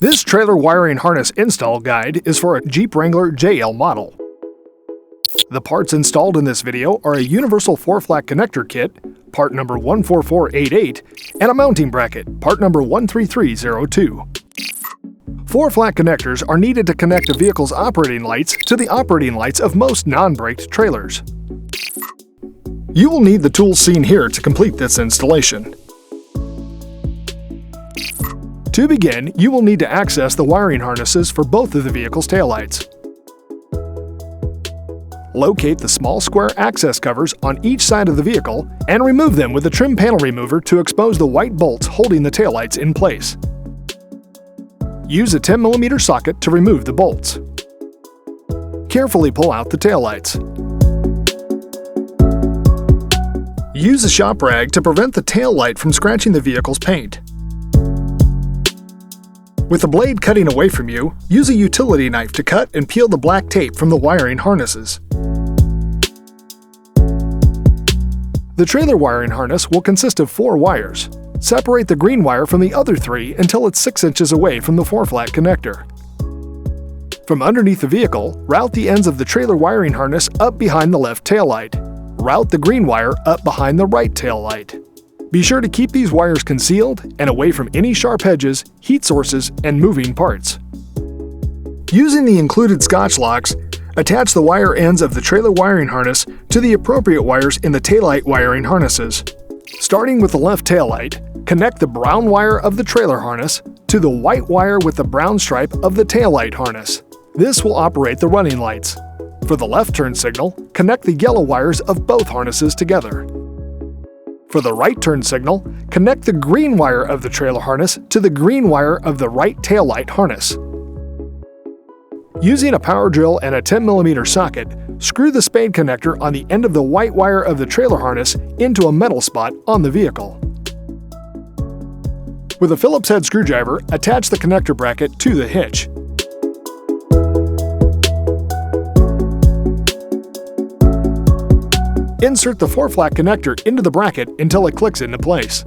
This trailer wiring harness install guide is for a Jeep Wrangler JL model. The parts installed in this video are a universal 4-flat connector kit, part number 14488, and a mounting bracket, part number 13302. 4 flat connectors are needed to connect a vehicle's operating lights to the operating lights of most non-braked trailers. You will need the tools seen here to complete this installation. To begin, you will need to access the wiring harnesses for both of the vehicle's taillights. Locate the small square access covers on each side of the vehicle and remove them with a trim panel remover to expose the white bolts holding the taillights in place. Use a 10mm socket to remove the bolts. Carefully pull out the taillights. Use a shop rag to prevent the taillight from scratching the vehicle's paint. With the blade cutting away from you, use a utility knife to cut and peel the black tape from the wiring harnesses. The trailer wiring harness will consist of 4 wires. Separate the green wire from the other 3 until it's 6 inches away from the 4-flat connector. From underneath the vehicle, route the ends of the trailer wiring harness up behind the left taillight. Route the green wire up behind the right taillight. Be sure to keep these wires concealed and away from any sharp edges, heat sources, and moving parts. Using the included Scotch locks, attach the wire ends of the trailer wiring harness to the appropriate wires in the taillight wiring harnesses. Starting with the left taillight, connect the brown wire of the trailer harness to the white wire with the brown stripe of the taillight harness. This will operate the running lights. For the left turn signal, connect the yellow wires of both harnesses together. For the right turn signal, connect the green wire of the trailer harness to the green wire of the right taillight harness. Using a power drill and a 10mm socket, screw the spade connector on the end of the white wire of the trailer harness into a metal spot on the vehicle. With a Phillips head screwdriver, attach the connector bracket to the hitch. Insert the 4-flat connector into the bracket until it clicks into place.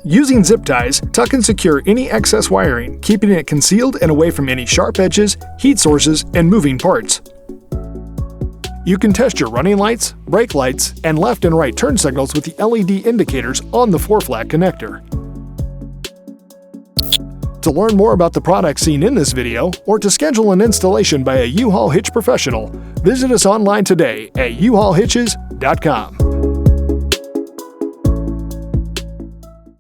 Using zip ties, tuck and secure any excess wiring, keeping it concealed and away from any sharp edges, heat sources, and moving parts. You can test your running lights, brake lights, and left and right turn signals with the LED indicators on the 4-flat connector. To learn more about the products seen in this video, or to schedule an installation by a U-Haul Hitch professional, visit us online today at uhaulhitches.com.